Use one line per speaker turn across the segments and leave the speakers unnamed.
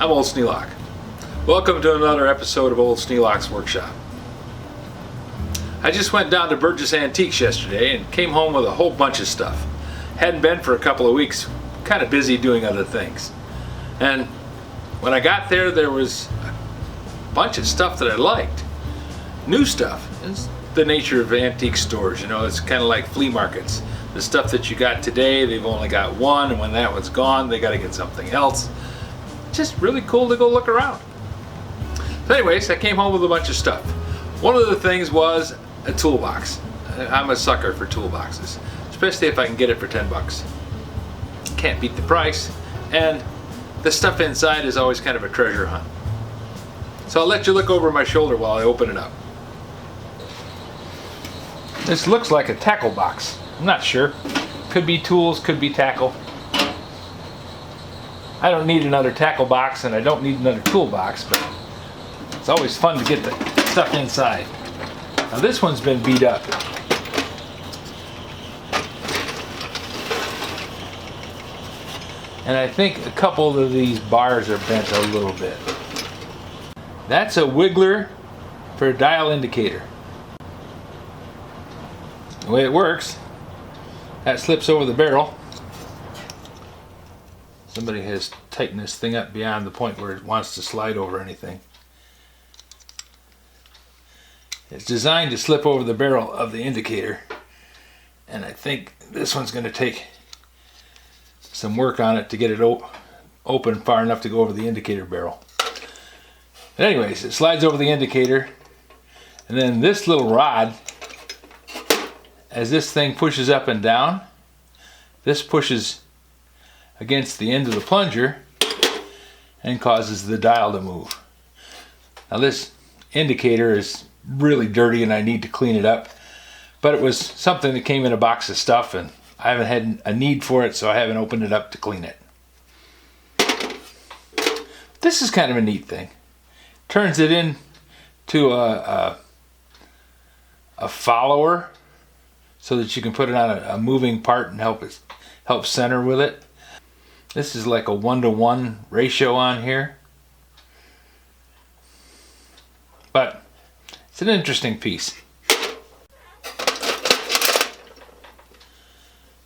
I'm Old Sneelock. Welcome to another episode of Old Sneelock's Workshop. I just went down to Burgess Antiques yesterday and came home with a whole bunch of stuff. Hadn't been for a couple of weeks, kind of busy doing other things. And when I got there, there was a bunch of stuff that I liked. New stuff. It's the nature of antique stores, you know, it's kind of like flea markets. The stuff that you got today, they've only got one, and when that one's gone, they got to get something else. Just really cool to go look around. So anyways, I came home with a bunch of stuff. One of the things was a toolbox. I'm a sucker for toolboxes, especially if I can get it for 10 bucks. Can't beat the price, and the stuff inside is always kind of a treasure hunt. So I'll let you look over my shoulder while I open it up. This looks like a tackle box. I'm not sure. Could be tools, could be tackle. I don't need another tackle box and I don't need another toolbox, but it's always fun to get the stuff inside. Now this one's been beat up. And I think a couple of these bars are bent a little bit. That's a wiggler for a dial indicator. The way it works, that slips over the barrel. Somebody has tightened this thing up beyond the point where it wants to slide over anything. It's designed to slip over the barrel of the indicator, and I think this one's going to take some work on it to get it open far enough to go over the indicator barrel. But anyways, it slides over the indicator, and then this little rod, as this thing pushes up and down, this pushes against the end of the plunger and causes the dial to move. Now this indicator is really dirty and I need to clean it up, but it was something that came in a box of stuff and I haven't had a need for it, so I haven't opened it up to clean it. This is kind of a neat thing. Turns it into a follower so that you can put it on a moving part and help center with it. This is like a 1-to-1 ratio on here. But it's an interesting piece.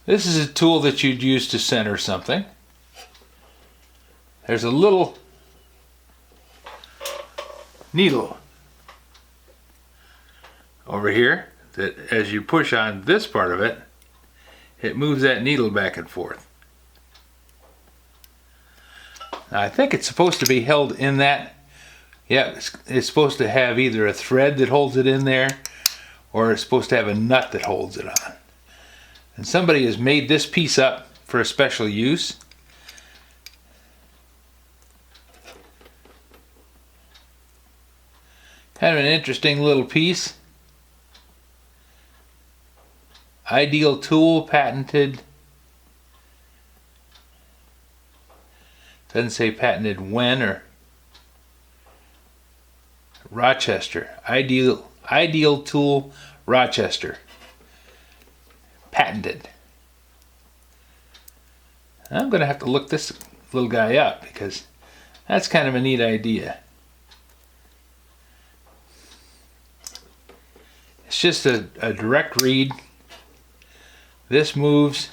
This is a tool that you'd use to center something. There's a little needle over here that as you push on this part of it, it moves that needle back and forth. Now, I think it's supposed to be held in that. Yeah, it's supposed to have either a thread that holds it in there or it's supposed to have a nut that holds it on. And somebody has made this piece up for a special use. Kind of an interesting little piece. Ideal tool, patented. Doesn't say patented when or Rochester. Ideal tool, Rochester. Patented. I'm going to have to look this little guy up because that's kind of a neat idea. It's just a direct read. This moves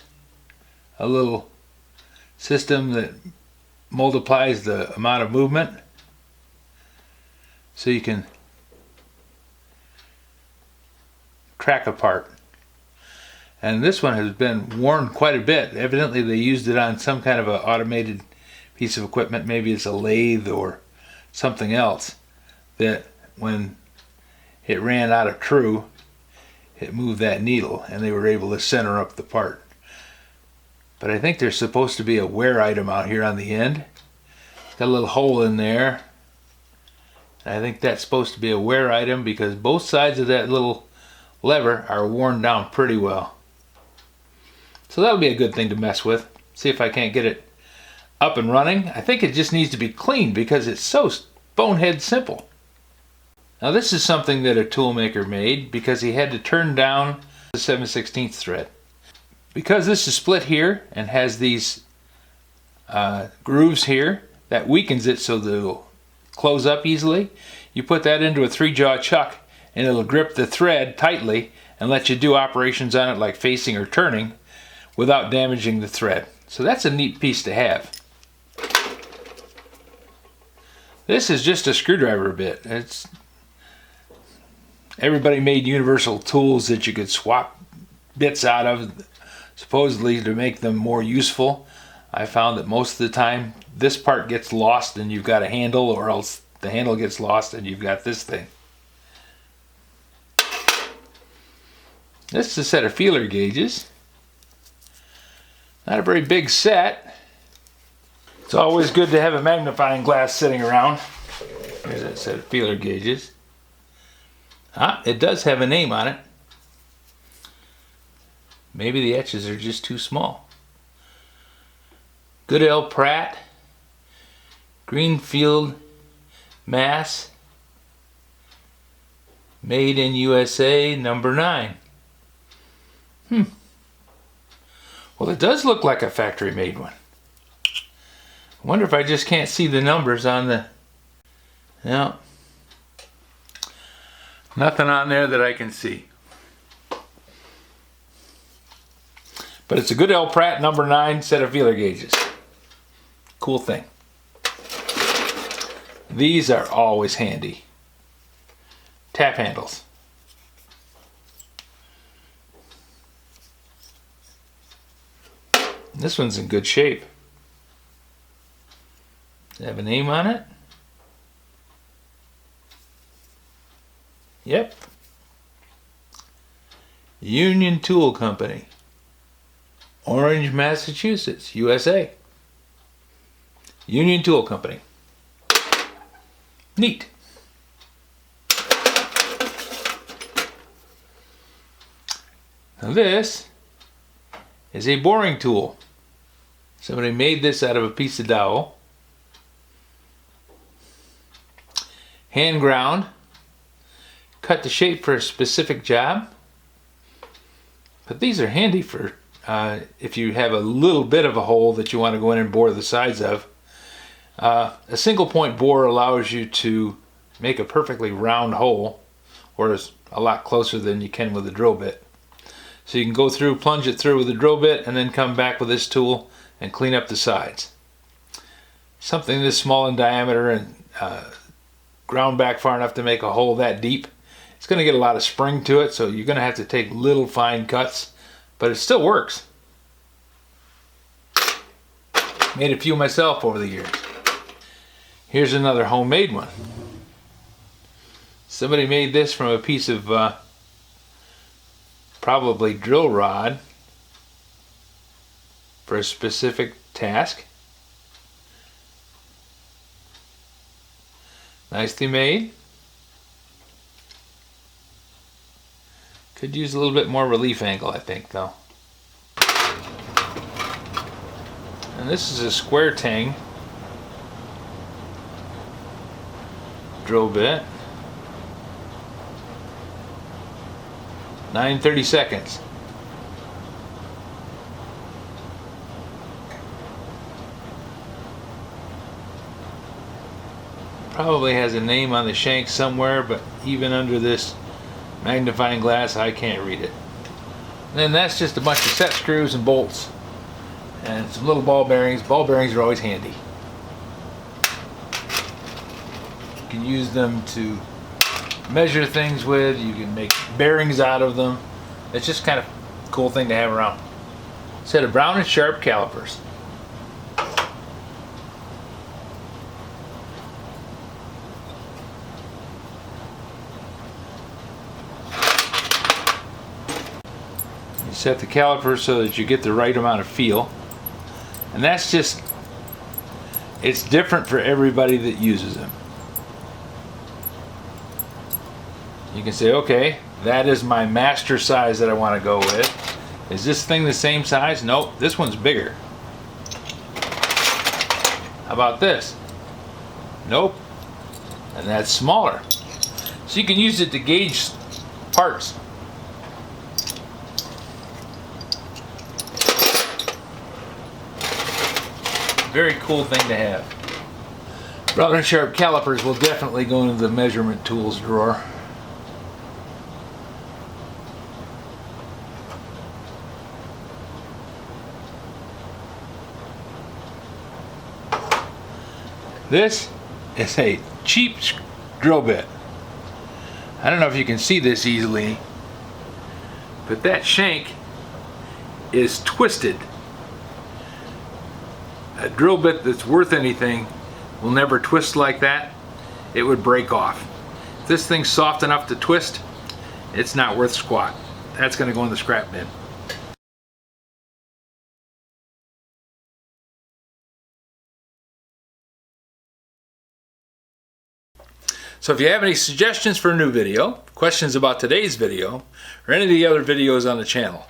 a little system that multiplies the amount of movement so you can track a part. And this one has been worn quite a bit. Evidently they used it on some kind of an automated piece of equipment. Maybe it's a lathe or something else that when it ran out of true, it moved that needle and they were able to center up the part. But I think there's supposed to be a wear item out here on the end. It's got a little hole in there. And I think that's supposed to be a wear item because both sides of that little lever are worn down pretty well. So that'll be a good thing to mess with. See if I can't get it up and running. I think it just needs to be cleaned because it's so bonehead simple. Now this is something that a toolmaker made because he had to turn down the 7/16 thread. Because this is split here and has these grooves here that weakens it so they'll close up easily. You put that into a 3-jaw chuck and it'll grip the thread tightly and let you do operations on it like facing or turning without damaging the thread. So that's a neat piece to have. This is just a screwdriver bit. Everybody made universal tools that you could swap bits out of, supposedly to make them more useful. I found that most of the time this part gets lost and you've got a handle, or else the handle gets lost and you've got this thing. This is a set of feeler gauges. Not a very big set. It's always good to have a magnifying glass sitting around. Here's that set of feeler gauges. It does have a name on it. Maybe the etches are just too small. Goodell Pratt, Greenfield, Mass, made in USA, number 9. Well, it does look like a factory made one. I wonder if I just can't see the numbers on the... No. Nothing on there that I can see. But it's a Goodell Pratt number 9 set of feeler gauges. Cool thing. These are always handy. Tap handles. This one's in good shape. Does it have a name on it? Yep. Union Tool Company. Orange, Massachusetts, USA. Union Tool Company. Neat. Now this is a boring tool. Somebody made this out of a piece of dowel. Hand ground. Cut the shape for a specific job. But these are handy for if you have a little bit of a hole that you want to go in and bore the sides of. A single point bore allows you to make a perfectly round hole, or a lot closer than you can with a drill bit. So you can go through, plunge it through with a drill bit, and then come back with this tool and clean up the sides. Something this small in diameter and ground back far enough to make a hole that deep, it's going to get a lot of spring to it, so you're going to have to take little fine cuts, but it still works. Made a few myself over the years. Here's another homemade one. Somebody made this from a piece of probably drill rod for a specific task. Nicely made. Could use a little bit more relief angle, I think, though. And this is a square tang drill bit. 9/32. Probably has a name on the shank somewhere, but even under this magnifying glass I can't read it. And then that's just a bunch of set screws and bolts and some little ball bearings. Ball bearings are always handy. You can use them to measure things with. You can make bearings out of them. It's just kind of a cool thing to have around. Set of Brown and Sharp calipers. You set the caliper so that you get the right amount of feel, and that's just, it's different for everybody that uses them. You can say, okay, that is my master size that I want to go with. Is this thing the same size? Nope, this one's bigger. How about this? Nope, and that's smaller. So you can use it to gauge parts. Very cool thing to have. Rather sharp calipers will definitely go into the measurement tools drawer. This is a cheap drill bit. I don't know if you can see this easily, but that shank is twisted. A drill bit that's worth anything will never twist like that. It would break off. If this thing's soft enough to twist, it's not worth squat. That's going to go in the scrap bin. So if you have any suggestions for a new video, questions about today's video, or any of the other videos on the channel,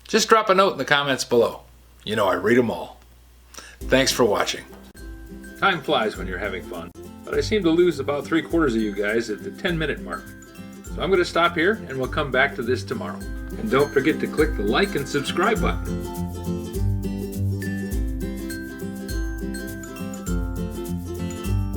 just drop a note in the comments below. You know I read them all. Thanks for watching. Time flies when you're having fun, but I seem to lose about 3/4 of you guys at the 10-minute mark. So I'm going to stop here and we'll come back to this tomorrow. And don't forget to click the like and subscribe button.